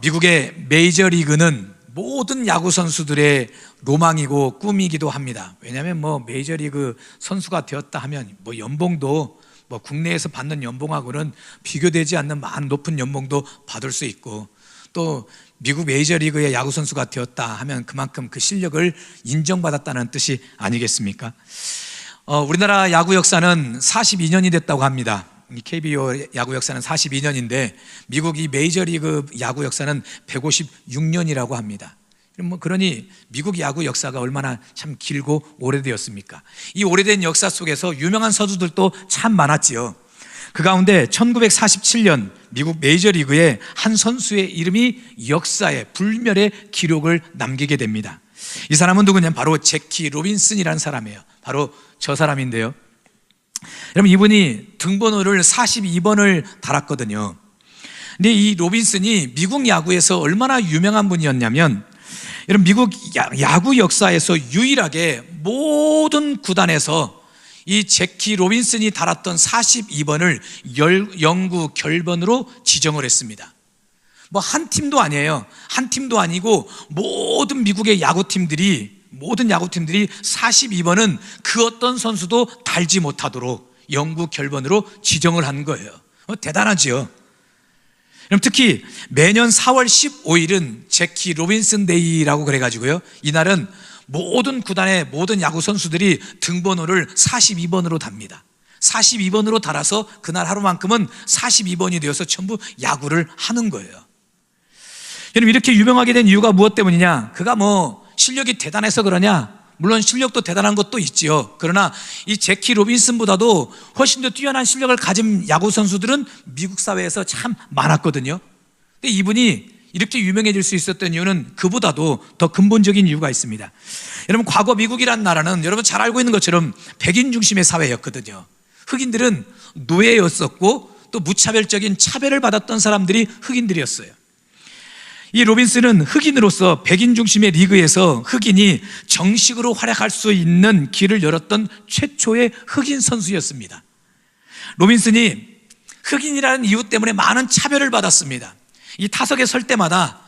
미국의 메이저리그는 모든 야구 선수들의 로망이고 꿈이기도 합니다. 왜냐하면 메이저리그 선수가 되었다 하면 연봉도 국내에서 받는 연봉하고는 비교되지 않는 많은 높은 연봉도 받을 수 있고, 또 미국 메이저리그의 야구 선수가 되었다 하면 그만큼 그 실력을 인정받았다는 뜻이 아니겠습니까? 우리나라 야구 역사는 42년이 됐다고 합니다. KBO 야구 역사는 42년인데 미국 이 메이저리그 야구 역사는 156년이라고 합니다. 그러니 미국 야구 역사가 얼마나 참 길고 오래되었습니까? 이 오래된 역사 속에서 유명한 선수들도 참 많았지요. 그 가운데 1947년 미국 메이저리그의 한 선수의 이름이 역사에 불멸의 기록을 남기게 됩니다. 이 사람은 누구냐면 바로 제키 로빈슨이라는 사람이에요. 바로 저 사람인데요, 여러분, 이분이 등번호를 42번을 달았거든요. 근데 이 로빈슨이 미국 야구에서 얼마나 유명한 분이었냐면, 여러분, 미국 야구 역사에서 유일하게 모든 구단에서 이 제키 로빈슨이 달았던 42번을 영구 결번으로 지정을 했습니다. 한 팀도 아니에요. 한 팀도 아니고 모든 미국의 모든 야구팀들이 42번은 그 어떤 선수도 달지 못하도록 영구 결번으로 지정을 한 거예요. 대단하지요. 특히 매년 4월 15일은 제키 로빈슨 데이라고 그래가지고요, 이날은 모든 구단의 모든 야구 선수들이 등번호를 42번으로 답니다. 42번으로 달아서 그날 하루만큼은 42번이 되어서 전부 야구를 하는 거예요. 여러분, 이렇게 유명하게 된 이유가 무엇 때문이냐? 그가 실력이 대단해서 그러냐? 물론 실력도 대단한 것도 있지요. 그러나 이 제키 로빈슨보다도 훨씬 더 뛰어난 실력을 가진 야구 선수들은 미국 사회에서 참 많았거든요. 근데 이분이 이렇게 유명해질 수 있었던 이유는 그보다도 더 근본적인 이유가 있습니다. 여러분, 과거 미국이란 나라는 여러분 잘 알고 있는 것처럼 백인 중심의 사회였거든요. 흑인들은 노예였었고 또 무차별적인 차별을 받았던 사람들이 흑인들이었어요. 이 로빈슨은 흑인으로서 백인 중심의 리그에서 흑인이 정식으로 활약할 수 있는 길을 열었던 최초의 흑인 선수였습니다. 로빈슨이 흑인이라는 이유 때문에 많은 차별을 받았습니다. 이 타석에 설 때마다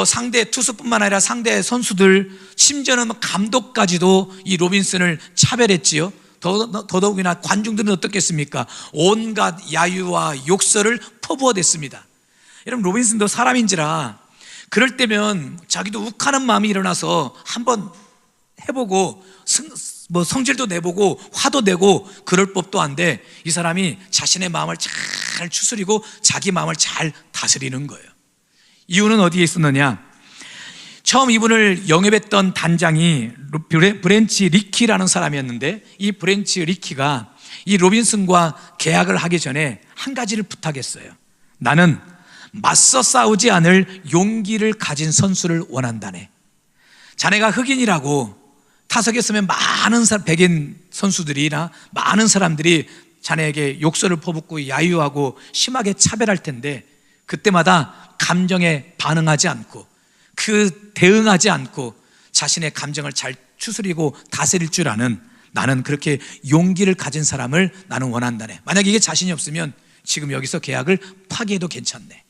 상대 투수뿐만 아니라 상대 선수들, 심지어는 감독까지도 이 로빈슨을 차별했지요. 더더욱이나 관중들은 어떻겠습니까? 온갖 야유와 욕설을 퍼부어댔습니다. 여러분, 로빈슨도 사람인지라 그럴 때면 자기도 욱하는 마음이 일어나서 한번 해보고 성질도 내보고 화도 내고 그럴 법도 한데, 이 사람이 자신의 마음을 잘 추스리고 자기 마음을 잘 다스리는 거예요. 이유는 어디에 있었느냐? 처음 이분을 영입했던 단장이 브렌치 리키라는 사람이었는데, 이 브렌치 리키가 이 로빈슨과 계약을 하기 전에 한 가지를 부탁했어요. 나는 맞서 싸우지 않을 용기를 가진 선수를 원한다네. 자네가 흑인이라고 타석에 서면 많은 백인 선수들이나 많은 사람들이 자네에게 욕설을 퍼붓고 야유하고 심하게 차별할 텐데, 그때마다 감정에 반응하지 않고 대응하지 않고 자신의 감정을 잘 추스리고 다스릴 줄 아는, 나는 그렇게 용기를 가진 사람을 나는 원한다네. 만약에 이게 자신이 없으면 지금 여기서 계약을 파기해도 괜찮네.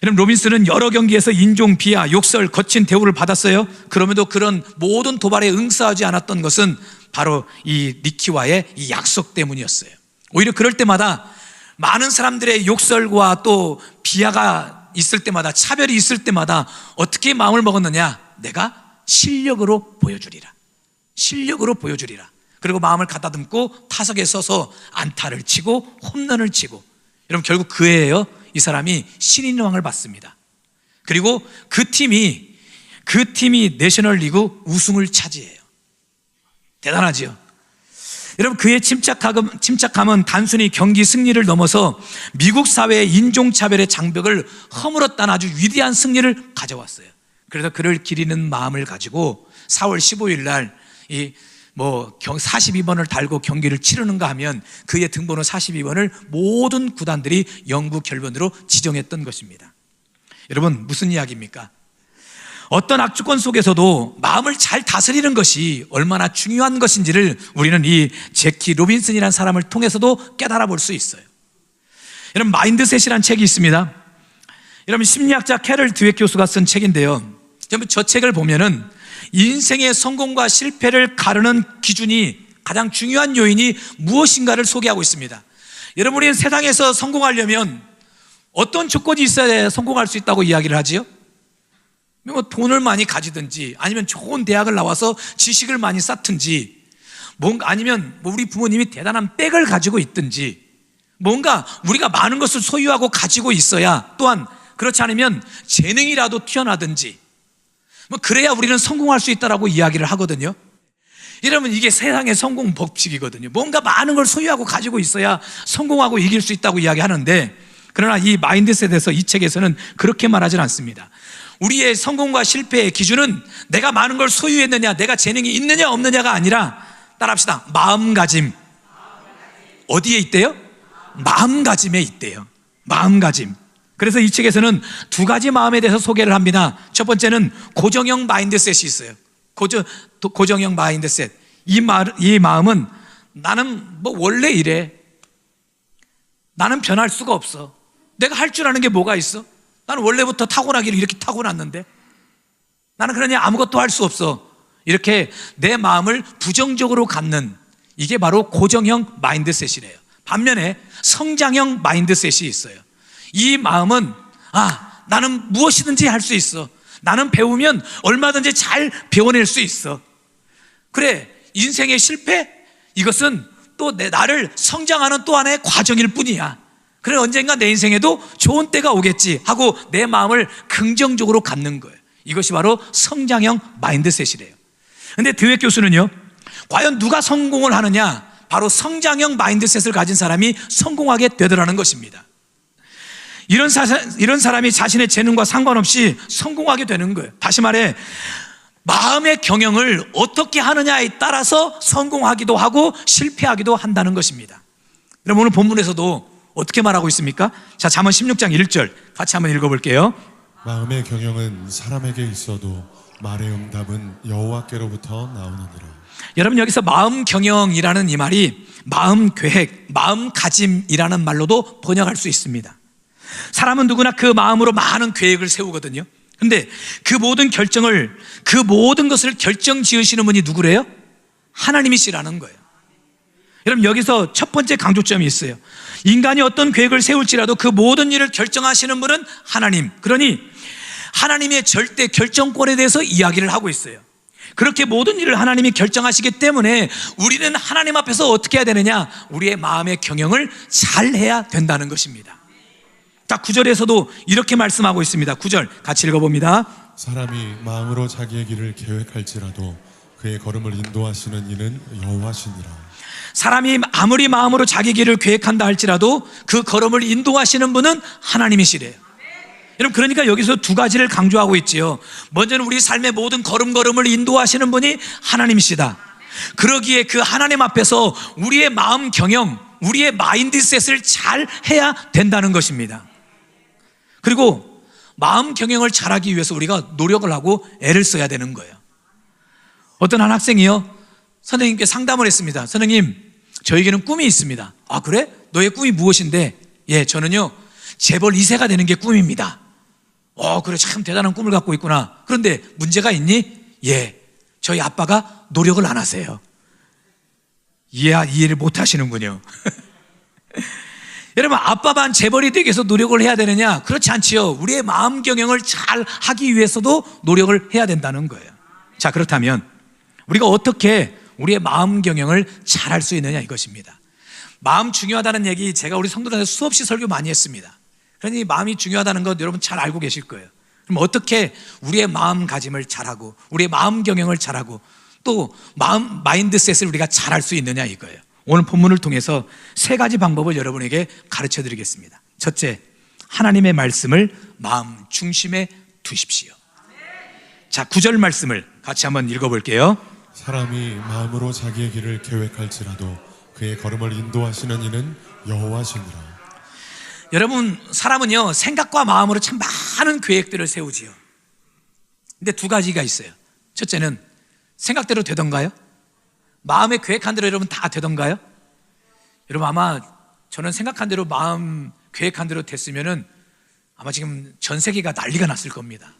여러분, 로빈슨은 여러 경기에서 인종 비하, 욕설, 거친 대우를 받았어요. 그럼에도 그런 모든 도발에 응수하지 않았던 것은 바로 이 리키와의 이 약속 때문이었어요. 오히려 그럴 때마다 많은 사람들의 욕설과 또 비하가 있을 때마다, 차별이 있을 때마다 어떻게 마음을 먹었느냐? 내가 실력으로 보여주리라. 실력으로 보여주리라. 그리고 마음을 가다듬고 타석에 서서 안타를 치고 홈런을 치고, 여러분, 결국 그 해에요, 이 사람이 신인왕을 받습니다. 그리고 그 팀이 내셔널리그 우승을 차지해요. 대단하지요. 여러분, 그의 침착함은 단순히 경기 승리를 넘어서 미국 사회의 인종차별의 장벽을 허물었다는 아주 위대한 승리를 가져왔어요. 그래서 그를 기리는 마음을 가지고 4월 15일 날 42번을 달고 경기를 치르는가 하면 그의 등번호 42번을 모든 구단들이 영구 결번으로 지정했던 것입니다. 여러분, 무슨 이야기입니까? 어떤 악조건 속에서도 마음을 잘 다스리는 것이 얼마나 중요한 것인지를 우리는 이 제키 로빈슨이라는 사람을 통해서도 깨달아 볼 수 있어요. 여러분, 마인드셋이라는 책이 있습니다. 여러분, 심리학자 캐럴 드웨 교수가 쓴 책인데요, 여러분, 저 책을 보면은 인생의 성공과 실패를 가르는 기준이, 가장 중요한 요인이 무엇인가를 소개하고 있습니다. 여러분이 세상에서 성공하려면 어떤 조건이 있어야 성공할 수 있다고 이야기를 하지요? 뭐 돈을 많이 가지든지, 아니면 좋은 대학을 나와서 지식을 많이 쌓든지, 뭔가 아니면 뭐 우리 부모님이 대단한 백을 가지고 있든지, 뭔가 우리가 많은 것을 소유하고 가지고 있어야, 또한 그렇지 않으면 재능이라도 튀어나든지, 뭐 그래야 우리는 성공할 수 있다라고 이야기를 하거든요. 여러분, 이게 세상의 성공 법칙이거든요. 뭔가 많은 걸 소유하고 가지고 있어야 성공하고 이길 수 있다고 이야기하는데, 그러나 이 마인드셋에서, 이 책에서는 그렇게 말하지는 않습니다. 우리의 성공과 실패의 기준은 내가 많은 걸 소유했느냐, 내가 재능이 있느냐 없느냐가 아니라, 따라합시다, 마음가짐. 어디에 있대요? 마음가짐에 있대요. 마음가짐. 그래서 이 책에서는 두 가지 마음에 대해서 소개를 합니다. 첫 번째는 고정형 마인드셋이 있어요. 고정형 마인드셋. 이 마음은 나는 뭐 원래 이래, 나는 변할 수가 없어, 내가 할 줄 아는 게 뭐가 있어, 나는 원래부터 타고나기를 이렇게 타고났는데, 나는 그러니 아무것도 할 수 없어, 이렇게 내 마음을 부정적으로 갖는, 이게 바로 고정형 마인드셋이래요. 반면에 성장형 마인드셋이 있어요. 이 마음은 나는 무엇이든지 할 수 있어, 나는 배우면 얼마든지 잘 배워낼 수 있어, 그래, 인생의 실패, 이것은 또 나를 성장하는 또 하나의 과정일 뿐이야, 그래, 언젠가 내 인생에도 좋은 때가 오겠지 하고 내 마음을 긍정적으로 갖는 거예요. 이것이 바로 성장형 마인드셋이래요. 근데 드웨 교수는요, 과연 누가 성공을 하느냐, 바로 성장형 마인드셋을 가진 사람이 성공하게 되더라는 것입니다. 이런 사람이 자신의 재능과 상관없이 성공하게 되는 거예요. 다시 말해, 마음의 경영을 어떻게 하느냐에 따라서 성공하기도 하고 실패하기도 한다는 것입니다. 여러분, 오늘 본문에서도 어떻게 말하고 있습니까? 자, 잠언 16장 1절 같이 한번 읽어볼게요. 마음의 경영은 사람에게 있어도 말의 응답은 여호와께로부터 나오느니라. 여러분, 여기서 마음 경영이라는 이 말이 마음 계획, 마음가짐이라는 말로도 번역할 수 있습니다. 사람은 누구나 그 마음으로 많은 계획을 세우거든요. 근데 그 모든 결정을, 그 모든 것을 결정 지으시는 분이 누구래요? 하나님이시라는 거예요. 여러분, 여기서 첫 번째 강조점이 있어요. 인간이 어떤 계획을 세울지라도 그 모든 일을 결정하시는 분은 하나님. 그러니 하나님의 절대 결정권에 대해서 이야기를 하고 있어요. 그렇게 모든 일을 하나님이 결정하시기 때문에 우리는 하나님 앞에서 어떻게 해야 되느냐, 우리의 마음의 경영을 잘 해야 된다는 것입니다. 자, 9절에서도 이렇게 말씀하고 있습니다. 9절 같이 읽어봅니다. 사람이 마음으로 자기의 길을 계획할지라도 그의 걸음을 인도하시는 이는 여호와시니라. 사람이 아무리 마음으로 자기 길을 계획한다 할지라도 그 걸음을 인도하시는 분은 하나님이시래요. 여러분, 그러니까 여기서 두 가지를 강조하고 있지요. 먼저는 우리 삶의 모든 걸음걸음을 인도하시는 분이 하나님이시다. 그러기에 그 하나님 앞에서 우리의 마음 경영, 우리의 마인드셋을 잘 해야 된다는 것입니다. 그리고 마음 경영을 잘하기 위해서 우리가 노력을 하고 애를 써야 되는 거예요. 어떤 한 학생이요, 선생님께 상담을 했습니다. 선생님, 저에게는 꿈이 있습니다. 아, 그래? 너의 꿈이 무엇인데? 예, 저는요, 재벌 2세가 되는 게 꿈입니다. 그래, 참 대단한 꿈을 갖고 있구나. 그런데 문제가 있니? 예, 저희 아빠가 노력을 안 하세요. 이해를 못 하시는군요. 여러분, 아빠만 재벌이 되기 위해서 노력을 해야 되느냐? 그렇지 않지요. 우리의 마음 경영을 잘 하기 위해서도 노력을 해야 된다는 거예요. 자, 그렇다면 우리가 어떻게 우리의 마음 경영을 잘 할 수 있느냐, 이것입니다. 마음 중요하다는 얘기 제가 우리 성도들한테 수없이 설교 많이 했습니다. 그러니 마음이 중요하다는 것 여러분 잘 알고 계실 거예요. 그럼 어떻게 우리의 마음가짐을 잘하고 우리의 마음 경영을 잘하고 또 마인드셋을 우리가 잘할 수 있느냐, 이거예요. 오늘 본문을 통해서 세 가지 방법을 여러분에게 가르쳐 드리겠습니다. 첫째, 하나님의 말씀을 마음 중심에 두십시오. 자, 9절 말씀을 같이 한번 읽어볼게요. 사람이 마음으로 자기의 길을 계획할지라도 그의 걸음을 인도하시는 이는 여호와시니라. 여러분, 사람은요, 생각과 마음으로 참 많은 계획들을 세우지요. 근데 두 가지가 있어요. 첫째는 생각대로 되던가요? 마음에 계획한 대로 여러분 다 되던가요? 여러분, 아마 저는 생각한 대로 마음 계획한 대로 됐으면은 아마 지금 전 세계가 난리가 났을 겁니다.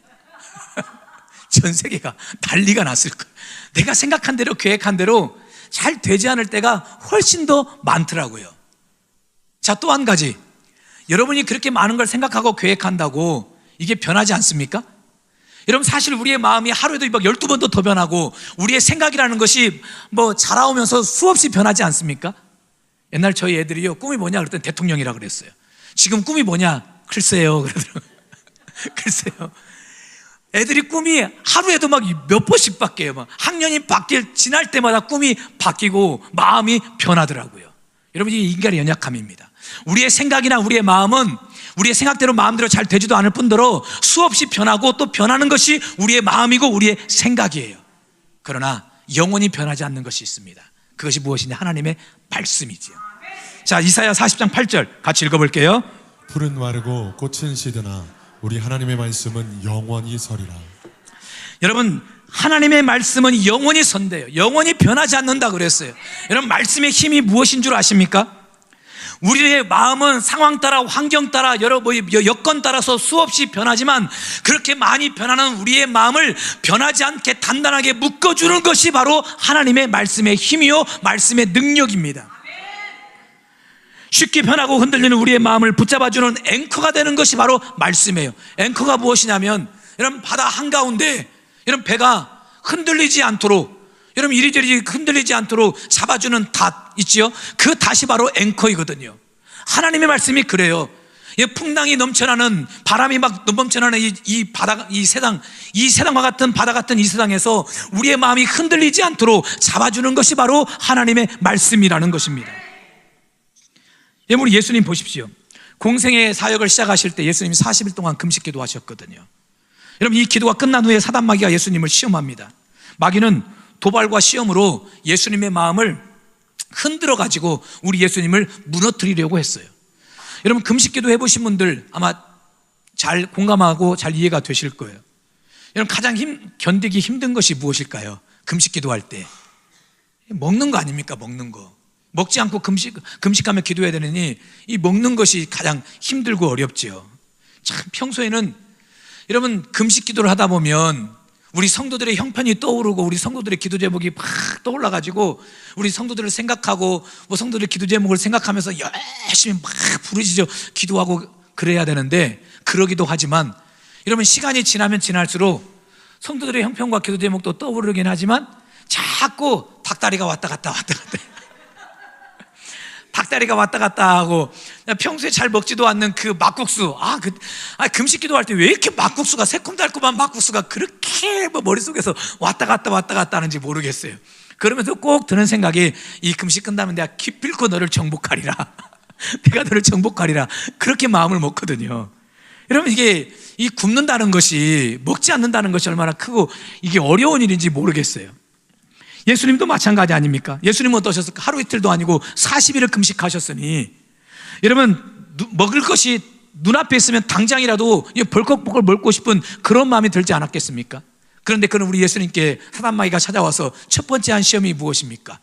전 세계가 난리가 났을 거예요. 내가 생각한 대로 계획한 대로 잘 되지 않을 때가 훨씬 더 많더라고요. 자, 또 한 가지, 여러분이 그렇게 많은 걸 생각하고 계획한다고 이게 변하지 않습니까? 여러분, 사실 우리의 마음이 하루에도 막 12번도 더 변하고 우리의 생각이라는 것이 뭐 자라오면서 수없이 변하지 않습니까? 옛날 저희 애들이요, 꿈이 뭐냐 그랬더니 대통령이라 그랬어요. 지금 꿈이 뭐냐? 글쎄요 그러더라고요. 글쎄요. 애들이 꿈이 하루에도 막 몇 번씩 바뀌어요. 막 학년이 지날 때마다 꿈이 바뀌고 마음이 변하더라고요. 여러분, 이 인간의 연약함입니다. 우리의 생각이나 우리의 마음은 우리의 생각대로 마음대로 잘 되지도 않을 뿐더러 수없이 변하고 또 변하는 것이 우리의 마음이고 우리의 생각이에요. 그러나 영원히 변하지 않는 것이 있습니다. 그것이 무엇이냐? 하나님의 말씀이지요. 자, 이사야 40장 8절 같이 읽어볼게요. 풀은 마르고 꽃은 시드나 우리 하나님의 말씀은 영원히 서리라. 여러분, 하나님의 말씀은 영원히 선대요. 영원히 변하지 않는다 그랬어요. 여러분, 말씀의 힘이 무엇인 줄 아십니까? 우리의 마음은 상황 따라, 환경 따라, 여러 여건 따라서 수없이 변하지만 그렇게 많이 변하는 우리의 마음을 변하지 않게 단단하게 묶어주는 것이 바로 하나님의 말씀의 힘이요, 말씀의 능력입니다. 쉽게 변하고 흔들리는 우리의 마음을 붙잡아주는 앵커가 되는 것이 바로 말씀이에요. 앵커가 무엇이냐면, 여러분, 바다 한가운데 여러분 배가 흔들리지 않도록, 여러분 이리저리 흔들리지 않도록 잡아주는 닷 있지요? 그 닷이 바로 앵커이거든요. 하나님의 말씀이 그래요. 풍랑이 넘쳐나는, 바람이 막 넘쳐나는 이 세상과 같은 바다 같은 이 세상에서 우리의 마음이 흔들리지 않도록 잡아주는 것이 바로 하나님의 말씀이라는 것입니다. 우리 예수님 보십시오. 공생의 사역을 시작하실 때 예수님이 40일 동안 금식 기도하셨거든요. 여러분, 이 기도가 끝난 후에 사단 마귀가 예수님을 시험합니다. 마귀는 도발과 시험으로 예수님의 마음을 흔들어 가지고 우리 예수님을 무너뜨리려고 했어요. 여러분, 금식 기도 해보신 분들 아마 잘 공감하고 잘 이해가 되실 거예요. 여러분, 가장 견디기 힘든 것이 무엇일까요? 금식 기도할 때 먹는 거 아닙니까? 먹는 거. 먹지 않고 금식하며 기도해야 되느니 이 먹는 것이 가장 힘들고 어렵지요. 참, 평소에는 여러분 금식 기도를 하다 보면 우리 성도들의 형편이 떠오르고 우리 성도들의 기도 제목이 막 떠올라가지고 우리 성도들을 생각하고 뭐 성도들의 기도 제목을 생각하면서 열심히 막 부르짖어 기도하고 그래야 되는데, 그러기도 하지만 여러분, 시간이 지나면 지날수록 성도들의 형편과 기도 제목도 떠오르긴 하지만 자꾸 닭다리가 왔다 갔다 닭다리가 왔다 갔다 하고, 평소에 잘 먹지도 않는 그 막국수, 금식 기도할 때 왜 이렇게 막국수가, 새콤달콤한 막국수가 그렇게 머릿속에서 왔다 갔다 하는지 모르겠어요. 그러면서 꼭 드는 생각이, 이 금식 끝나면 내가 기필코 너를 정복하리라. 내가 너를 정복하리라. 그렇게 마음을 먹거든요. 여러분, 이게 이 굶는다는 것이, 먹지 않는다는 것이 얼마나 크고 이게 어려운 일인지 모르겠어요. 예수님도 마찬가지 아닙니까? 예수님은 어떠셨을까? 하루 이틀도 아니고 40일을 금식하셨으니, 여러분, 먹을 것이 눈앞에 있으면 당장이라도 벌컥벌컥 먹고 싶은 그런 마음이 들지 않았겠습니까? 그런데 그는 우리 예수님께 사단마귀가 찾아와서 첫 번째 한 시험이 무엇입니까?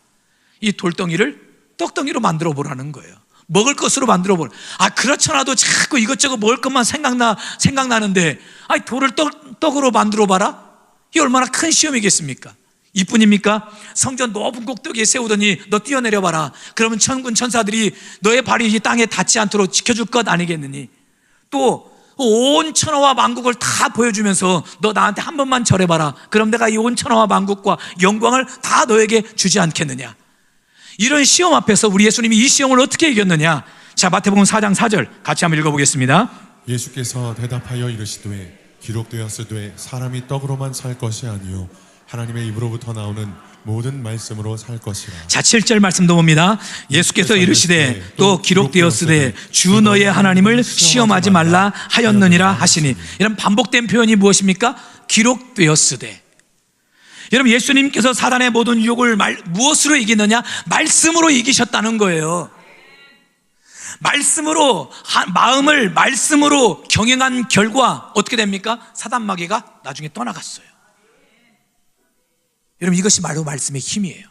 이 돌덩이를 떡덩이로 만들어 보라는 거예요. 먹을 것으로 만들어 보라. 그렇잖아도 자꾸 이것저것 먹을 것만 생각나는데 돌을 떡으로 만들어 봐라? 이게 얼마나 큰 시험이겠습니까? 이뿐입니까? 성전 높은 꼭대기에 세우더니 너 뛰어내려봐라. 그러면 천군 천사들이 너의 발이 이 땅에 닿지 않도록 지켜줄 것 아니겠느니, 또 온 천하와 만국을 다 보여주면서 너 나한테 한 번만 절해봐라. 그럼 내가 이 온 천하와 만국과 영광을 다 너에게 주지 않겠느냐. 이런 시험 앞에서 우리 예수님이 이 시험을 어떻게 이겼느냐. 자, 마태복음 4장 4절 같이 한번 읽어보겠습니다. 예수께서 대답하여 이르시되 기록되었으되 사람이 떡으로만 살 것이 아니요 하나님의 입으로부터 나오는 모든 말씀으로 살 것이라. 자, 7절 말씀도 봅니다. 예수께서 이르시되 또 기록되었으되 주 너의 하나님을 시험하지 말라 하였느니라 하시니. 이런 반복된 표현이 무엇입니까? 기록되었으되. 여러분, 예수님께서 사단의 모든 유혹을 무엇으로 이기느냐? 말씀으로 이기셨다는 거예요. 말씀으로, 마음을 말씀으로 경영한 결과 어떻게 됩니까? 사단 마귀가 나중에 떠나갔어요. 여러분, 이것이 바로 말씀의 힘이에요.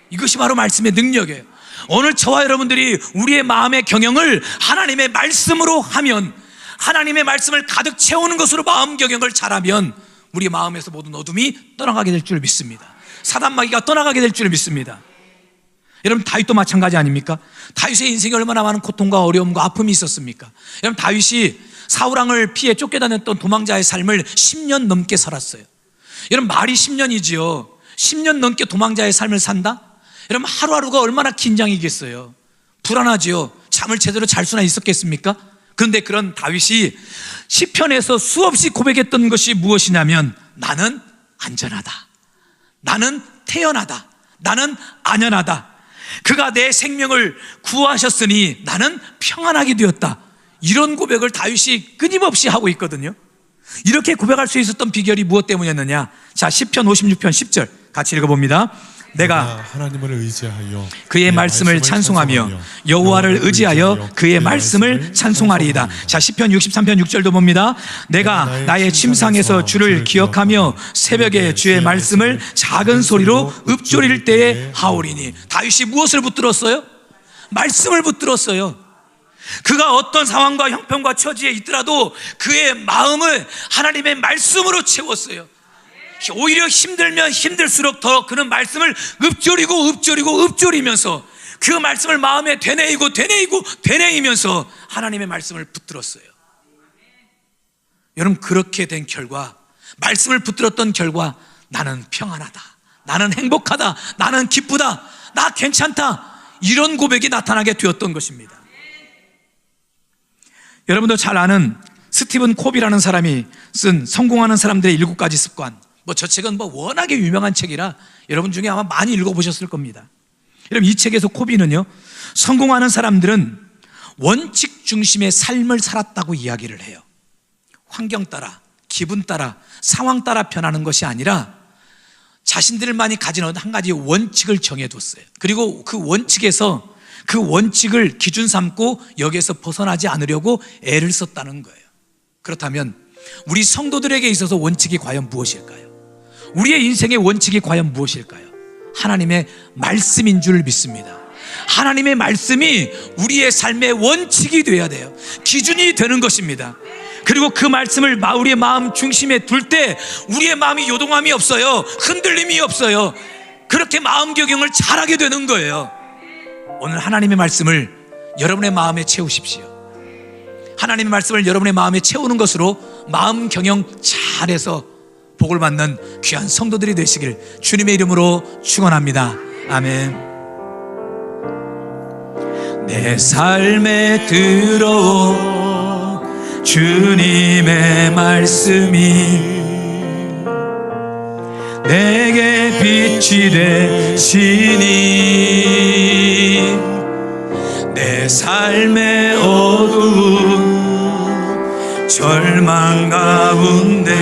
이것이 바로 말씀의 능력이에요. 오늘 저와 여러분들이 우리의 마음의 경영을 하나님의 말씀으로 하면 하나님의 말씀을 가득 채우는 것으로 마음 경영을 잘하면 우리 마음에서 모든 어둠이 떠나가게 될 줄 믿습니다. 사단마귀가 떠나가게 될 줄 믿습니다. 여러분, 다윗도 마찬가지 아닙니까? 다윗의 인생에 얼마나 많은 고통과 어려움과 아픔이 있었습니까? 여러분, 다윗이 사울왕을 피해 쫓겨다녔던 도망자의 삶을 10년 넘게 살았어요. 여러분, 말이 10년이지요 10년 넘게 도망자의 삶을 산다? 여러분, 하루하루가 얼마나 긴장이겠어요. 불안하지요. 잠을 제대로 잘 수나 있었겠습니까? 그런데 그런 다윗이 시편에서 수없이 고백했던 것이 무엇이냐면, 나는 안전하다, 나는 태연하다, 나는 안연하다, 그가 내 생명을 구하셨으니 나는 평안하게 되었다. 이런 고백을 다윗이 끊임없이 하고 있거든요. 이렇게 고백할 수 있었던 비결이 무엇 때문이었느냐? 자, 시편 56편 10절 같이 읽어봅니다. 내가 하나님을 의지하여 그의 말씀을 찬송하며 여호와를 의지하여 그의 말씀을 찬송하리이다. 자, 시편 63편 6절도 봅니다. 내가 나의 침상에서 주를 기억하며 새벽에 주의 말씀을 작은 소리로 읊조릴 때에 하오리니. 다윗이 무엇을 붙들었어요? 말씀을 붙들었어요. 그가 어떤 상황과 형편과 처지에 있더라도 그의 마음을 하나님의 말씀으로 채웠어요. 오히려 힘들면 힘들수록 더 그는 말씀을 읊조리면서 그 말씀을 마음에 되뇌이면서 하나님의 말씀을 붙들었어요. 여러분, 그렇게 된 결과, 말씀을 붙들었던 결과, 나는 평안하다, 나는 행복하다, 나는 기쁘다, 나 괜찮다, 이런 고백이 나타나게 되었던 것입니다. 여러분도 잘 아는 스티븐 콥이라는 사람이 쓴 성공하는 사람들의 7가지 습관, 저 책은 워낙에 유명한 책이라 여러분 중에 아마 많이 읽어보셨을 겁니다. 여러분, 이 책에서 콥이는요, 성공하는 사람들은 원칙 중심의 삶을 살았다고 이야기를 해요. 환경 따라, 기분 따라, 상황 따라 변하는 것이 아니라 자신들만이 가진 한 가지 원칙을 정해뒀어요. 그리고 그 원칙에서 그 원칙을 기준 삼고 여기에서 벗어나지 않으려고 애를 썼다는 거예요. 그렇다면 우리 성도들에게 있어서 원칙이 과연 무엇일까요? 우리의 인생의 원칙이 과연 무엇일까요? 하나님의 말씀인 줄 믿습니다. 하나님의 말씀이 우리의 삶의 원칙이 되어야 돼요. 기준이 되는 것입니다. 그리고 그 말씀을 우리의 마음 중심에 둘 때 우리의 마음이 요동함이 없어요. 흔들림이 없어요. 그렇게 마음 경영을 잘하게 되는 거예요. 오늘 하나님의 말씀을 여러분의 마음에 채우십시오. 하나님의 말씀을 여러분의 마음에 채우는 것으로 마음 경영 잘해서 복을 받는 귀한 성도들이 되시길 주님의 이름으로 축원합니다. 아멘. 내 삶에 들어온 주님의 말씀이 내게 빛이 되시니 내 삶의 어두운 절망 가운데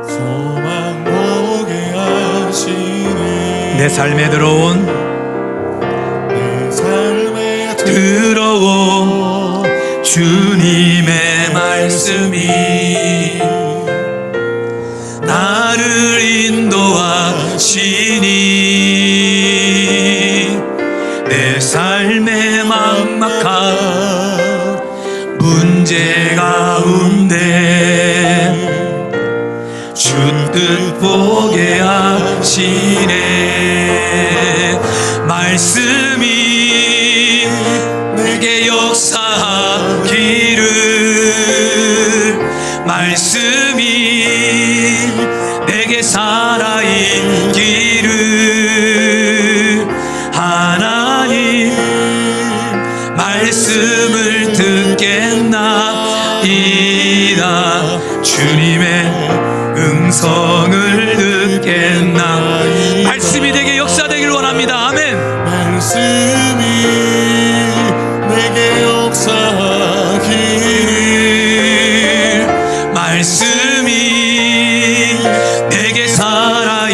소망 보게 하시네. 내 삶에 들어온 주님의 말씀이 나를 인도하시니 내 삶의 막막한 문제 가운데 주 뜻 보게 하시네. 말씀이 내게 역사하기를, 말씀이 내게 살아있기를, 하나님 말씀을 듣겠나이다. 주님의 음성을 듣겠나. 말씀이 내게 역사되길 원합니다. 아멘. 말씀이 내게 역사하기를, 말씀이 내게 살아있기를,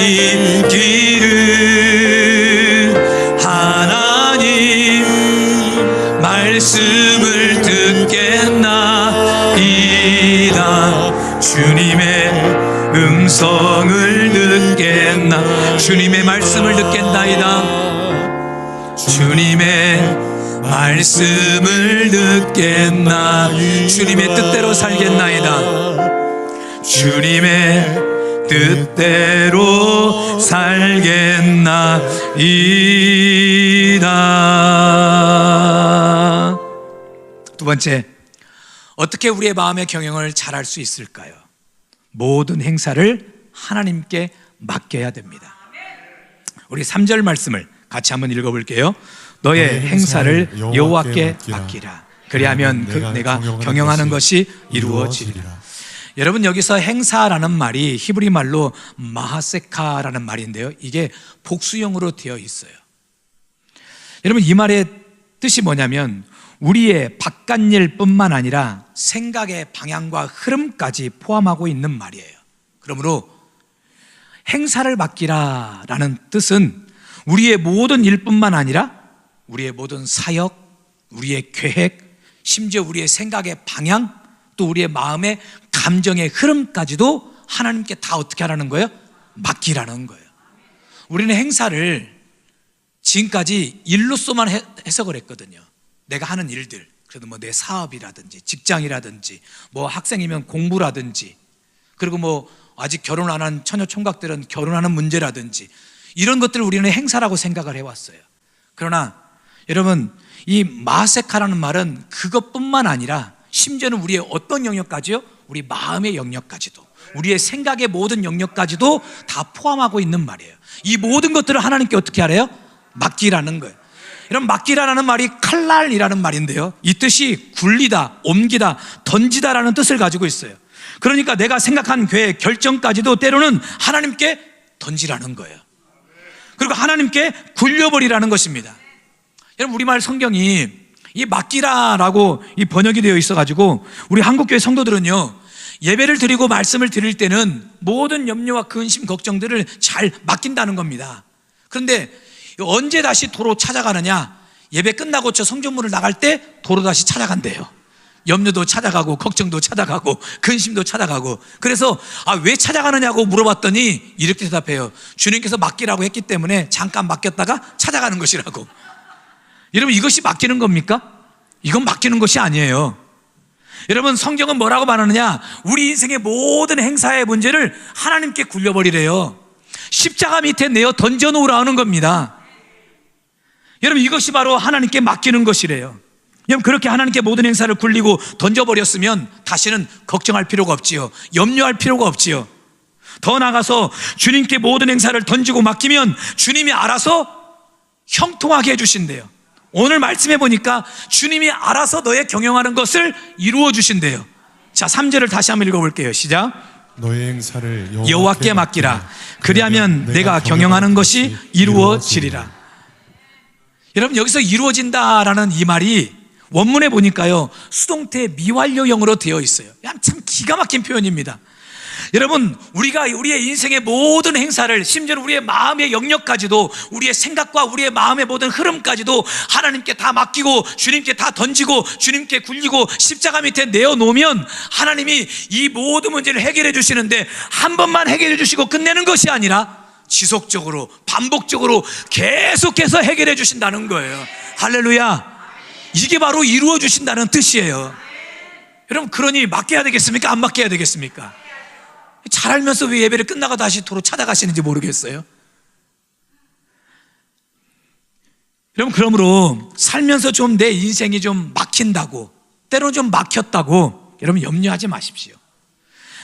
하나님 말씀을 듣겠나이다. 주님의 음성을 듣겠나. 주님의 말씀을 듣겠나이다. 주님의 말씀을 듣겠나. 주님의 뜻대로 살겠나이다. 주님의 뜻대로 살겠나이다. 두 번째, 어떻게 우리의 마음의 경영을 잘할 수 있을까요? 모든 행사를 하나님께 맡겨야 됩니다. 우리 3절 말씀을 같이 한번 읽어볼게요. 너의 행사를 여호와께 맡기라. 그리하면 내가 경영하는 것이 이루어지리라. 여러분, 여기서 행사라는 말이 히브리 말로 마하세카라는 말인데요, 이게 복수형으로 되어 있어요. 여러분, 이 말의 뜻이 뭐냐면 우리의 바깥일 뿐만 아니라 생각의 방향과 흐름까지 포함하고 있는 말이에요. 그러므로 행사를 맡기라라는 뜻은 우리의 모든 일뿐만 아니라 우리의 모든 사역, 우리의 계획, 심지어 우리의 생각의 방향, 또 우리의 마음의 감정의 흐름까지도 하나님께 다 어떻게 하라는 거예요? 맡기라는 거예요. 우리는 행사를 지금까지 일로서만 해석을 했거든요. 내가 하는 일들, 그래도 뭐 내 사업이라든지 직장이라든지 뭐 학생이면 공부라든지, 그리고 뭐 아직 결혼 안 한 처녀 총각들은 결혼하는 문제라든지, 이런 것들을 우리는 행사라고 생각을 해왔어요. 그러나 여러분, 이 마세카라는 말은 그것뿐만 아니라 심지어는 우리의 어떤 영역까지요? 우리 마음의 영역까지도, 우리의 생각의 모든 영역까지도 다 포함하고 있는 말이에요. 이 모든 것들을 하나님께 어떻게 하래요? 맡기라는 거예요. 이런 맡기라는 말이 칼날이라는 말인데요, 이 뜻이 굴리다, 옮기다, 던지다라는 뜻을 가지고 있어요. 그러니까 내가 생각한 계획, 결정까지도 때로는 하나님께 던지라는 거예요. 그리고 하나님께 굴려버리라는 것입니다. 여러분, 우리말 성경이 이 맡기라라고 이 번역이 되어 있어가지고 우리 한국교회 성도들은요, 예배를 드리고 말씀을 드릴 때는 모든 염려와 근심, 걱정들을 잘 맡긴다는 겁니다. 그런데 언제 다시 도로 찾아가느냐? 예배 끝나고 저 성전문을 나갈 때 도로 다시 찾아간대요. 염려도 찾아가고 걱정도 찾아가고 근심도 찾아가고. 그래서 왜 찾아가느냐고 물어봤더니 이렇게 대답해요. 주님께서 맡기라고 했기 때문에 잠깐 맡겼다가 찾아가는 것이라고. 여러분, 이것이 맡기는 겁니까? 이건 맡기는 것이 아니에요. 여러분, 성경은 뭐라고 말하느냐? 우리 인생의 모든 행사의 문제를 하나님께 굴려버리래요. 십자가 밑에 내어 던져놓으라는 겁니다. 여러분, 이것이 바로 하나님께 맡기는 것이래요. 여러분, 그렇게 하나님께 모든 행사를 굴리고 던져버렸으면 다시는 걱정할 필요가 없지요. 염려할 필요가 없지요. 더 나아가서 주님께 모든 행사를 던지고 맡기면 주님이 알아서 형통하게 해주신대요. 오늘 말씀해 보니까 주님이 알아서 너의 경영하는 것을 이루어 주신대요. 자, 3절을 다시 한번 읽어볼게요. 시작. 너의 행사를 여호와께 맡기라. 그리하면 내가 경영하는 것이 이루어지리라. 여러분, 여기서 이루어진다라는 이 말이 원문에 보니까요, 수동태 미완료형으로 되어 있어요. 참 기가 막힌 표현입니다. 여러분, 우리가 우리의 인생의 모든 행사를, 심지어 우리의 마음의 영역까지도, 우리의 생각과 우리의 마음의 모든 흐름까지도 하나님께 다 맡기고 주님께 다 던지고 주님께 굴리고 십자가 밑에 내어놓으면 하나님이 이 모든 문제를 해결해 주시는데, 한 번만 해결해 주시고 끝내는 것이 아니라 지속적으로 반복적으로 계속해서 해결해 주신다는 거예요. 할렐루야. 이게 바로 이루어 주신다는 뜻이에요. 여러분, 그러니 맡겨야 되겠습니까? 안 맡겨야 되겠습니까? 잘 알면서 왜 예배를 끝나고 다시 도로 찾아가시는지 모르겠어요. 여러분, 그러므로 살면서 좀 내 인생이 좀 막힌다고, 때로는 좀 막혔다고 여러분 염려하지 마십시오.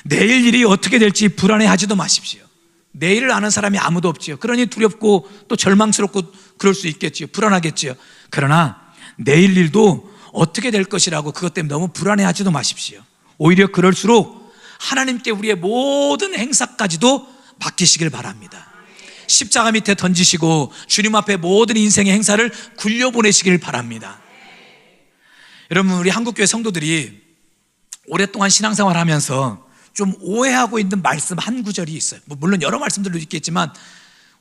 내일 일이 어떻게 될지 불안해하지도 마십시오. 내일을 아는 사람이 아무도 없지요. 그러니 두렵고 또 절망스럽고 그럴 수 있겠지요. 불안하겠지요. 그러나 내일 일도 어떻게 될 것이라고 그것 때문에 너무 불안해하지도 마십시오. 오히려 그럴수록 하나님께 우리의 모든 행사까지도 맡기시길 바랍니다. 십자가 밑에 던지시고 주님 앞에 모든 인생의 행사를 굴려보내시길 바랍니다. 여러분, 우리 한국교회 성도들이 오랫동안 신앙생활 하면서 좀 오해하고 있는 말씀 한 구절이 있어요. 물론 여러 말씀들도 있겠지만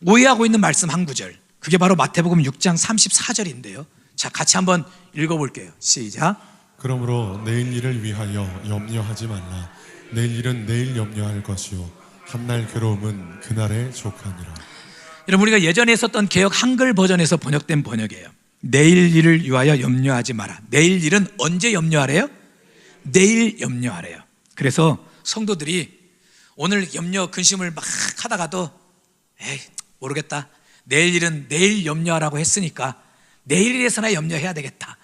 오해하고 있는 말씀 한 구절, 그게 바로 마태복음 6장 34절인데요 자, 같이 한번 읽어볼게요. 시작. 그러므로 내일 일을 위하여 염려하지 말라. 내일 일은 내일 염려할 것이요 한날 괴로움은 그날에 족하니라. 여러분, 우리가 예전에 썼던 개역 한글 버전에서 번역된 번역이에요. 내일 일을 위하여 염려하지 마라. 내일 일은 언제 염려하래요? 내일 염려하래요. 그래서 성도들이 오늘 염려 근심을 막 하다가도 에이 모르겠다, 내일 일은 내일 염려하라고 했으니까 내일 일에서나 염려해야 되겠다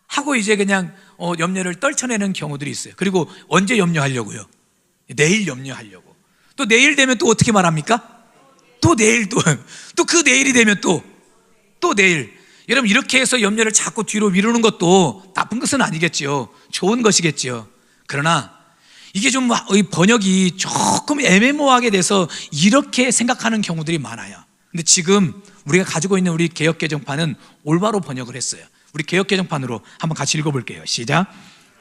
하고 이제 그냥 염려를 떨쳐내는 경우들이 있어요. 그리고 언제 염려하려고요? 내일 염려하려고. 또 내일 되면 또 어떻게 말합니까? 또 내일, 또 그 내일이 되면 또 내일. 여러분, 이렇게 해서 염려를 자꾸 뒤로 미루는 것도 나쁜 것은 아니겠지요. 좋은 것이겠지요. 그러나 이게 좀 번역이 조금 애매모호하게 돼서 이렇게 생각하는 경우들이 많아요. 근데 지금 우리가 가지고 있는 우리 개역개정판은 올바로 번역을 했어요. 우리 개역개정판으로 한번 같이 읽어볼게요. 시작.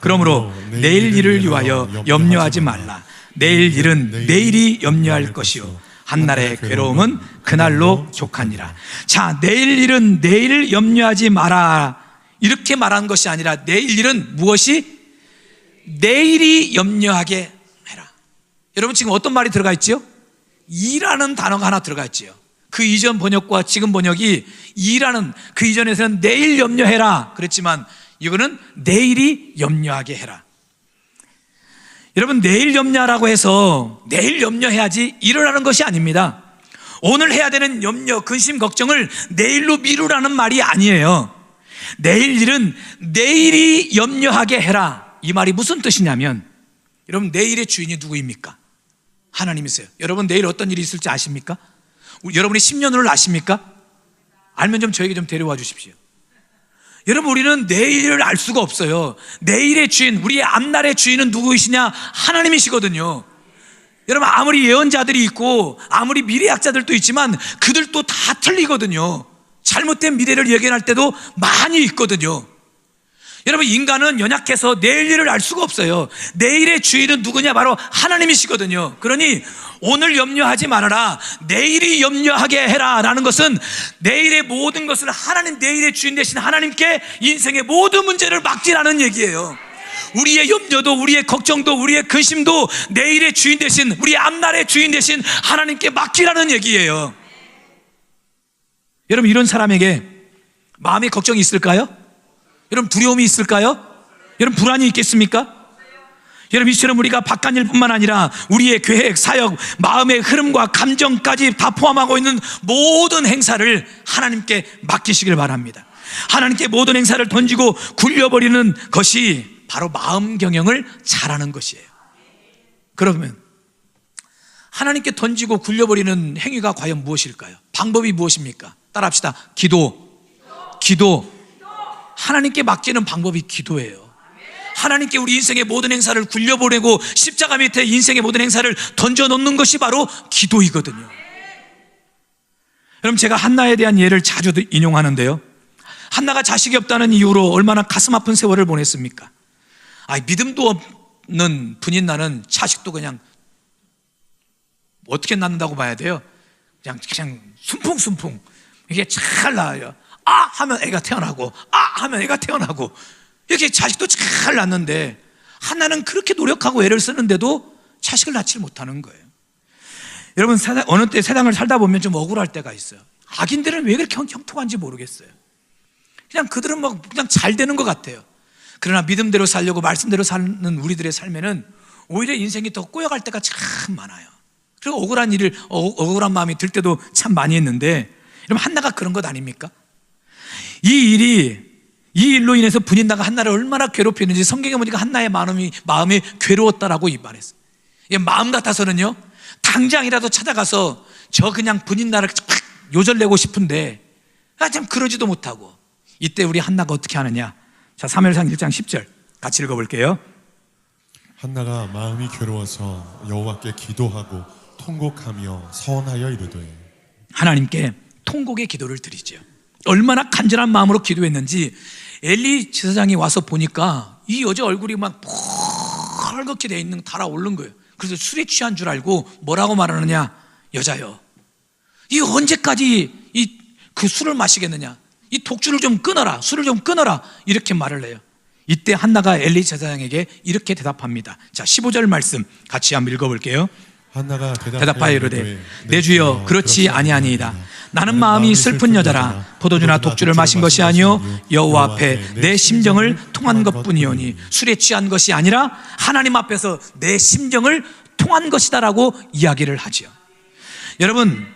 그러므로 내일 일을 위하여 염려하지 말라. 내일 일은 내일이 염려할 것이요 한날의 괴로움은 그날로 족하니라. 자, 내일 일은 내일 염려하지 마라 이렇게 말한 것이 아니라 내일 일은 무엇이? 내일이 염려하게 해라. 여러분, 지금 어떤 말이 들어가 있지요? 이라는 단어가 하나 들어가 있지요. 그 이전 번역과 지금 번역이 이라는, 그 이전에서는 내일 염려해라 그랬지만 이거는 내일이 염려하게 해라. 여러분, 내일 염려하라고 해서 내일 염려해야지 이러라는 것이 아닙니다. 오늘 해야 되는 염려, 근심, 걱정을 내일로 미루라는 말이 아니에요. 내일 일은 내일이 염려하게 해라. 이 말이 무슨 뜻이냐면, 여러분, 내일의 주인이 누구입니까? 하나님이세요. 여러분, 내일 어떤 일이 있을지 아십니까? 여러분이 10년 후를 아십니까? 알면 좀 저에게 좀 데려와 주십시오. 여러분, 우리는 내일을 알 수가 없어요. 내일의 주인, 우리의 앞날의 주인은 누구이시냐? 하나님이시거든요. 여러분, 아무리 예언자들이 있고 아무리 미래학자들도 있지만 그들도 다 틀리거든요. 잘못된 미래를 예견할 때도 많이 있거든요. 여러분, 인간은 연약해서 내일 일을 알 수가 없어요. 내일의 주인은 누구냐? 바로 하나님이시거든요. 그러니 오늘 염려하지 말아라, 내일이 염려하게 해라 라는 것은 내일의 모든 것을 하나님, 내일의 주인 되신 하나님께 인생의 모든 문제를 맡기라는 얘기예요. 우리의 염려도, 우리의 걱정도, 우리의 근심도 내일의 주인 되신, 우리 앞날의 주인 되신 하나님께 맡기라는 얘기예요. 여러분, 이런 사람에게 마음의 걱정이 있을까요? 여러분, 두려움이 있을까요? 여러분, 불안이 있겠습니까? 여러분, 이처럼 우리가 바깥일 뿐만 아니라 우리의 계획, 사역, 마음의 흐름과 감정까지 다 포함하고 있는 모든 행사를 하나님께 맡기시길 바랍니다. 하나님께 모든 행사를 던지고 굴려버리는 것이 바로 마음 경영을 잘하는 것이에요. 그러면 하나님께 던지고 굴려버리는 행위가 과연 무엇일까요? 방법이 무엇입니까? 따라합시다. 기도. 하나님께 맡기는 방법이 기도예요. 하나님께 우리 인생의 모든 행사를 굴려보내고 십자가 밑에 인생의 모든 행사를 던져놓는 것이 바로 기도이거든요. 여러분, 제가 한나에 대한 예를 자주 인용하는데요, 한나가 자식이 없다는 이유로 얼마나 가슴 아픈 세월을 보냈습니까? 믿음도 없는 분인나는 자식도 그냥 어떻게 낳는다고 봐야 돼요? 그냥 순풍순풍 이게 잘 나와요. 하면 애가 태어나고, 하면 애가 태어나고, 이렇게 자식도 잘 낳는데 하나는 그렇게 노력하고 애를 쓰는데도 자식을 낳지 못하는 거예요. 여러분, 어느 때 세상을 살다 보면 좀 억울할 때가 있어요. 악인들은 왜 그렇게 형통한지 모르겠어요. 그냥 그들은 그냥 잘 되는 것 같아요. 그러나 믿음대로 살려고 말씀대로 사는 우리들의 삶에는 오히려 인생이 더 꼬여갈 때가 참 많아요. 그리고 억울한 마음이 들 때도 참 많이 했는데, 여러분, 한나가 그런 것 아닙니까? 이 일로 인해서 분인나가 한나를 얼마나 괴롭혔는지 성경에 보니까 한나의 마음이 괴로웠다라고 말했어요. 마음 같아서는요, 당장이라도 찾아가서 저 그냥 분인나를 팍 요절내고 싶은데 참 그러지도 못하고, 이때 우리 한나가 어떻게 하느냐? 자, 사무엘상 1장 10절 같이 읽어볼게요. 한나가 마음이 괴로워서 여호와께 기도하고 통곡하며 서원하여 이르되. 하나님께 통곡의 기도를 드리죠. 얼마나 간절한 마음으로 기도했는지 엘리 제사장이 와서 보니까 이 여자 얼굴이 막 펄겋게 돼 있는, 달아오른 거예요. 그래서 술에 취한 줄 알고 뭐라고 말하느냐? 여자여, 이 언제까지 그 술을 마시겠느냐? 이 독주를 좀 끊어라, 술을 좀 끊어라, 이렇게 말을 해요. 이때 한나가 엘리 제사장에게 이렇게 대답합니다. 자, 15절 말씀 같이 한번 읽어볼게요. 한나가 대답하여 이르되 내 주여, 그렇지 아니하니이다. 나는 마음이 슬픈 여자라. 포도주나 독주를 마신 것이 아니요 여호와 앞에 내 심정을 통한 것뿐이오니. 술에 취한 것이 아니라 하나님 앞에서 내 심정을 통한 것이다라고 이야기를 하죠. 여러분,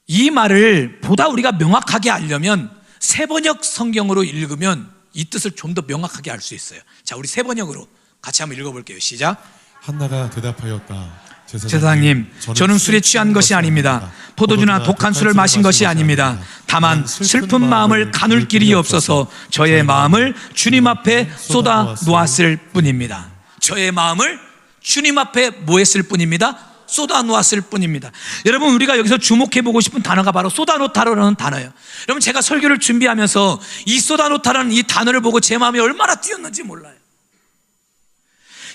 이 말을 보다 우리가 명확하게 알려면 세번역 성경으로 읽으면 이 뜻을 좀 더 명확하게 알 수 있어요. 자, 우리 세번역으로 같이 한번 읽어볼게요. 시작. 한나가 대답하였다. 제사장님, 저는 술에 취한 것이 아닙니다. 포도주나 독한 술을 마신 것이 아닙니다. 다만 슬픈 마음을 가눌 길이 없어서 저의 마음을 주님 앞에 쏟아 놓았을 뿐입니다. 저의 마음을 주님 앞에 뭐 했을 뿐입니다? 쏟아 놓았을 뿐입니다. 여러분, 우리가 여기서 주목해 보고 싶은 단어가 바로 쏟아 놓다라는 단어예요. 여러분, 제가 설교를 준비하면서 이 쏟아 놓다라는 이 단어를 보고 제 마음이 얼마나 뛰었는지 몰라요.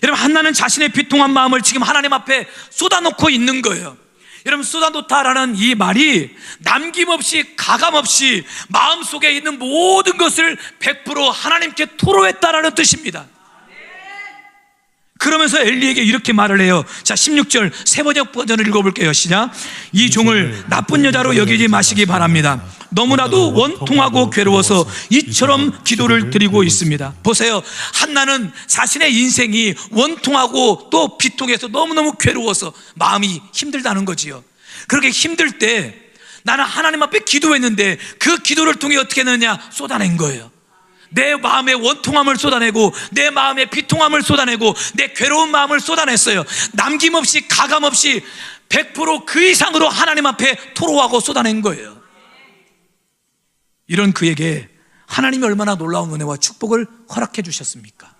여러분, 한나는 자신의 비통한 마음을 지금 하나님 앞에 쏟아놓고 있는 거예요. 여러분, 쏟아놓다라는 이 말이 남김없이 가감없이 마음속에 있는 모든 것을 100% 하나님께 토로했다라는 뜻입니다. 그러면서 엘리에게 이렇게 말을 해요. 자, 16절 세번역 버전을 읽어볼게요. 시작. 이 종을 나쁜 여자로 여기지 마시기 바랍니다. 너무나도 원통하고 괴로워서 이처럼 기도를 드리고 있습니다. 보세요, 한나는 자신의 인생이 원통하고 또 비통해서 너무너무 괴로워서 마음이 힘들다는 거지요. 그렇게 힘들 때 나는 하나님 앞에 기도했는데 그 기도를 통해 어떻게 했느냐? 쏟아낸 거예요. 내 마음의 원통함을 쏟아내고 내 마음의 비통함을 쏟아내고 내 괴로운 마음을 쏟아냈어요. 남김없이 가감없이 100% 그 이상으로 하나님 앞에 토로하고 쏟아낸 거예요. 이런 그에게 하나님이 얼마나 놀라운 은혜와 축복을 허락해 주셨습니까?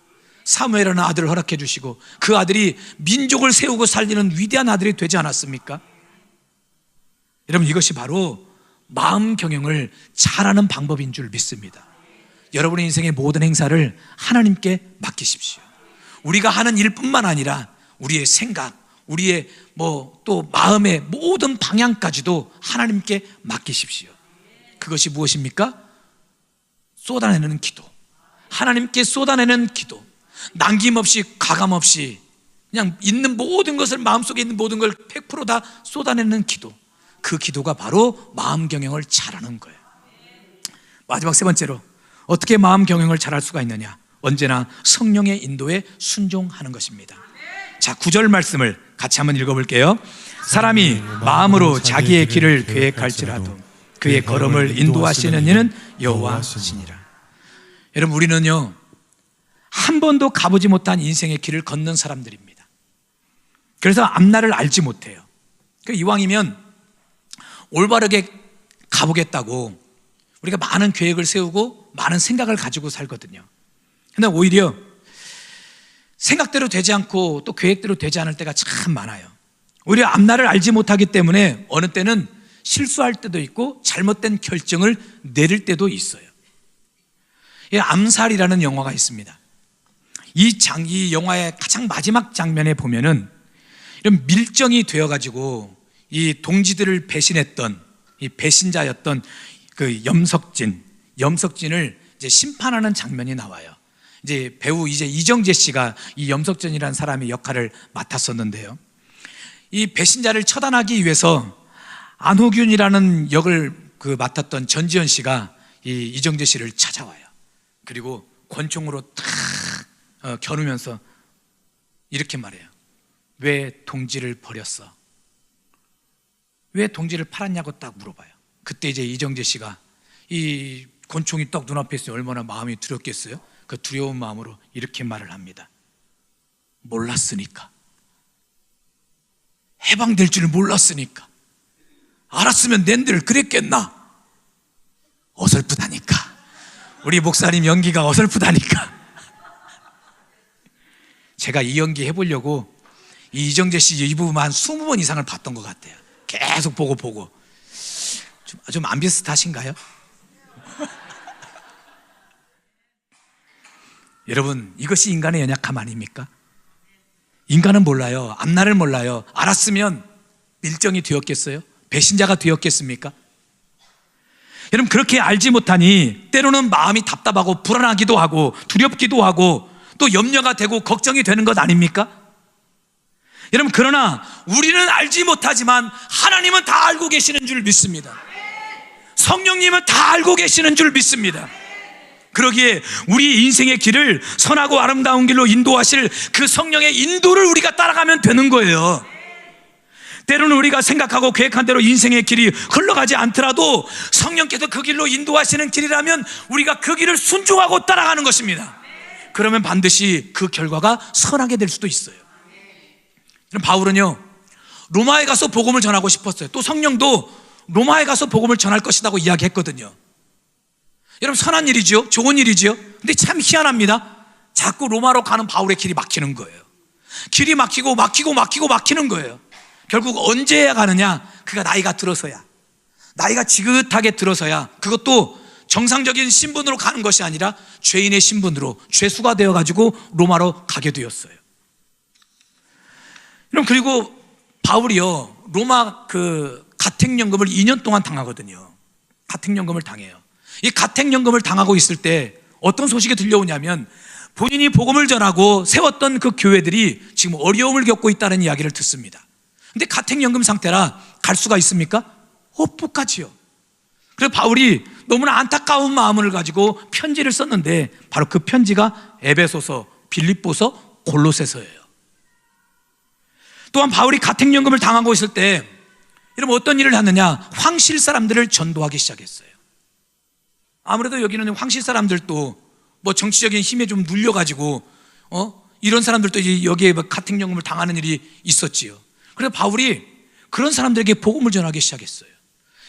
사무엘이라는 아들을 허락해 주시고 그 아들이 민족을 세우고 살리는 위대한 아들이 되지 않았습니까? 여러분, 이것이 바로 마음 경영을 잘하는 방법인 줄 믿습니다. 여러분의 인생의 모든 행사를 하나님께 맡기십시오. 우리가 하는 일뿐만 아니라 우리의 생각, 우리의 또 마음의 모든 방향까지도 하나님께 맡기십시오. 그것이 무엇입니까? 쏟아내는 기도, 하나님께 쏟아내는 기도, 남김없이 가감없이 그냥 있는 모든 것을, 마음속에 있는 모든 걸 100% 다 쏟아내는 기도. 그 기도가 바로 마음 경영을 잘하는 거예요. 마지막 세 번째로 어떻게 마음 경영을 잘할 수가 있느냐? 언제나 성령의 인도에 순종하는 것입니다. 자, 9절 말씀을 같이 한번 읽어볼게요. 사람이 마음으로 자기의 길을 계획할지라도 그의 걸음을 인도하시는 이는 여호와시니라. 여러분, 우리는요 한 번도 가보지 못한 인생의 길을 걷는 사람들입니다. 그래서 앞날을 알지 못해요. 이왕이면 올바르게 가보겠다고 우리가 많은 계획을 세우고 많은 생각을 가지고 살거든요. 근데 오히려 생각대로 되지 않고 또 계획대로 되지 않을 때가 참 많아요. 오히려 앞날을 알지 못하기 때문에 어느 때는 실수할 때도 있고 잘못된 결정을 내릴 때도 있어요. 암살이라는 영화가 있습니다. 이 영화의 가장 마지막 장면에 보면은 이런 밀정이 되어가지고 이 동지들을 배신했던 이 배신자였던 그 염석진을 이제 심판하는 장면이 나와요. 이제 배우 이정재 씨가 이 염석진이라는 사람의 역할을 맡았었는데요. 이 배신자를 처단하기 위해서 안호균이라는 역을 맡았던 전지현 씨가 이 이정재 씨를 찾아와요. 그리고 권총으로 탁 겨누면서 이렇게 말해요. 왜 동지를 버렸어? 왜 동지를 팔았냐고 딱 물어봐요. 그때 이제 이정재 씨가 이 권총이 딱 눈앞에 있어요. 얼마나 마음이 두렵겠어요? 그 두려운 마음으로 이렇게 말을 합니다. 몰랐으니까. 해방될 줄 몰랐으니까. 알았으면 낸들 그랬겠나? 어설프다니까. 우리 목사님 연기가 어설프다니까. 제가 이 연기 해보려고 이 이정재 씨 이 부분 한 20번 이상을 봤던 것 같아요. 계속 보고 좀 안 비슷하신가요? 여러분, 이것이 인간의 연약함 아닙니까? 인간은 몰라요. 앞날을 몰라요. 알았으면 밀정이 되었겠어요? 배신자가 되었겠습니까? 여러분, 그렇게 알지 못하니 때로는 마음이 답답하고 불안하기도 하고 두렵기도 하고 또 염려가 되고 걱정이 되는 것 아닙니까? 여러분, 그러나 우리는 알지 못하지만 하나님은 다 알고 계시는 줄 믿습니다. 성령님은 다 알고 계시는 줄 믿습니다. 그러기에 우리 인생의 길을 선하고 아름다운 길로 인도하실 그 성령의 인도를 우리가 따라가면 되는 거예요. 때로는 우리가 생각하고 계획한 대로 인생의 길이 흘러가지 않더라도 성령께서 그 길로 인도하시는 길이라면 우리가 그 길을 순종하고 따라가는 것입니다. 그러면 반드시 그 결과가 선하게 될 수도 있어요. 그럼 바울은요, 로마에 가서 복음을 전하고 싶었어요. 또 성령도 로마에 가서 복음을 전할 것이라고 이야기했거든요. 여러분, 선한 일이죠. 좋은 일이죠. 근데 참 희한합니다. 자꾸 로마로 가는 바울의 길이 막히는 거예요. 길이 막히는 거예요. 결국 언제야 가느냐? 그가 나이가 들어서야, 나이가 지긋하게 들어서야, 그것도 정상적인 신분으로 가는 것이 아니라 죄인의 신분으로 죄수가 되어가지고 로마로 가게 되었어요. 그리고 바울이요, 로마 그 가택연금을 2년 동안 당하거든요. 가택연금을 당해요. 이 가택연금을 당하고 있을 때 어떤 소식이 들려오냐면 본인이 복음을 전하고 세웠던 그 교회들이 지금 어려움을 겪고 있다는 이야기를 듣습니다. 근데 가택연금 상태라 갈 수가 있습니까? 못 가지요. 그래서 바울이 너무나 안타까운 마음을 가지고 편지를 썼는데 바로 그 편지가 에베소서, 빌립보서, 골로새서예요. 또한 바울이 가택연금을 당하고 있을 때 여러분 어떤 일을 하느냐? 황실 사람들을 전도하기 시작했어요. 아무래도 여기는 황실 사람들도 뭐 정치적인 힘에 좀 눌려가지고 이런 사람들도 이제 여기에 가택연금을 당하는 일이 있었지요. 그래서 바울이 그런 사람들에게 복음을 전하기 시작했어요.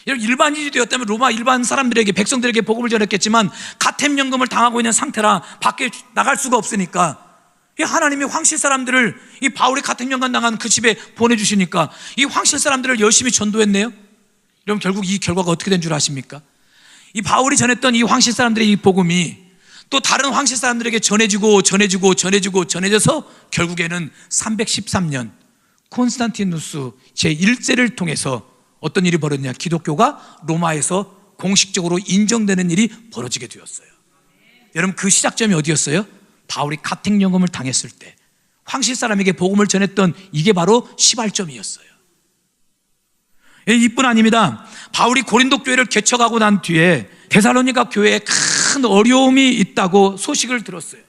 일반인이 되었다면 로마 일반 사람들에게, 백성들에게 복음을 전했겠지만 가택연금을 당하고 있는 상태라 밖에 나갈 수가 없으니까 하나님이 황실 사람들을 이 바울이 가택연금 당한 그 집에 보내주시니까 이 황실 사람들을 열심히 전도했네요. 여러분 결국 이 결과가 어떻게 된 줄 아십니까? 이 바울이 전했던 이 황실 사람들의 이 복음이 또 다른 황실 사람들에게 전해져서 결국에는 313년 콘스탄티누스 제1세를 통해서 어떤 일이 벌어졌냐? 기독교가 로마에서 공식적으로 인정되는 일이 벌어지게 되었어요. 여러분 그 시작점이 어디였어요? 바울이 가택연금을 당했을 때 황실 사람에게 복음을 전했던 이게 바로 시발점이었어요. 이뿐 아닙니다. 바울이 고린도 교회를 개척하고 난 뒤에 데살로니가 교회에 큰 어려움이 있다고 소식을 들었어요.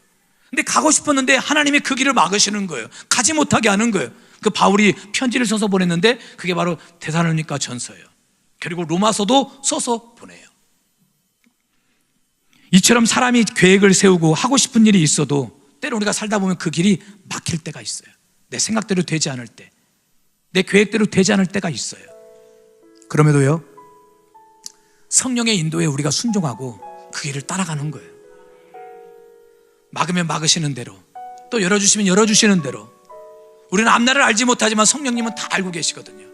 근데 가고 싶었는데 하나님이 그 길을 막으시는 거예요. 가지 못하게 하는 거예요. 그 바울이 편지를 써서 보냈는데 그게 바로 데살로니가 전서예요. 그리고 로마서도 써서 보내요. 이처럼 사람이 계획을 세우고 하고 싶은 일이 있어도 때로 우리가 살다 보면 그 길이 막힐 때가 있어요. 내 생각대로 되지 않을 때, 내 계획대로 되지 않을 때가 있어요. 그럼에도요, 성령의 인도에 우리가 순종하고 그 길을 따라가는 거예요. 막으면 막으시는 대로, 또 열어주시면 열어주시는 대로. 우리는 앞날을 알지 못하지만 성령님은 다 알고 계시거든요.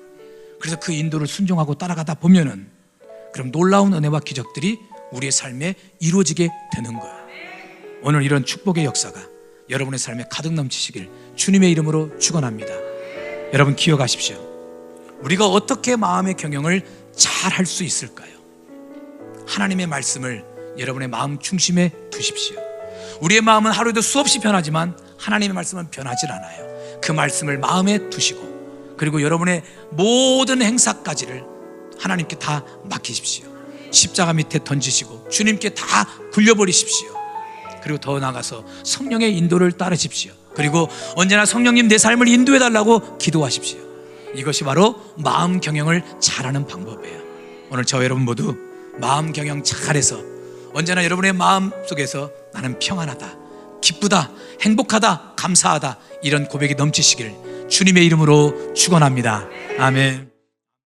그래서 그 인도를 순종하고 따라가다 보면은 그럼 놀라운 은혜와 기적들이 우리의 삶에 이루어지게 되는 거예요. 오늘 이런 축복의 역사가 여러분의 삶에 가득 넘치시길 주님의 이름으로 축원합니다. 여러분 기억하십시오. 우리가 어떻게 마음의 경영을 잘 할 수 있을까요? 하나님의 말씀을 여러분의 마음 중심에 두십시오. 우리의 마음은 하루에도 수없이 변하지만 하나님의 말씀은 변하질 않아요. 그 말씀을 마음에 두시고 그리고 여러분의 모든 행사까지를 하나님께 다 맡기십시오. 십자가 밑에 던지시고 주님께 다 굴려버리십시오. 그리고 더 나아가서 성령의 인도를 따르십시오. 그리고 언제나 성령님 내 삶을 인도해달라고 기도하십시오. 이것이 바로 마음 경영을 잘하는 방법이에요. 오늘 저 여러분 모두 마음 경영 잘해서 언제나 여러분의 마음 속에서 나는 평안하다, 기쁘다, 행복하다, 감사하다 이런 고백이 넘치시길 주님의 이름으로 축원합니다. 아멘.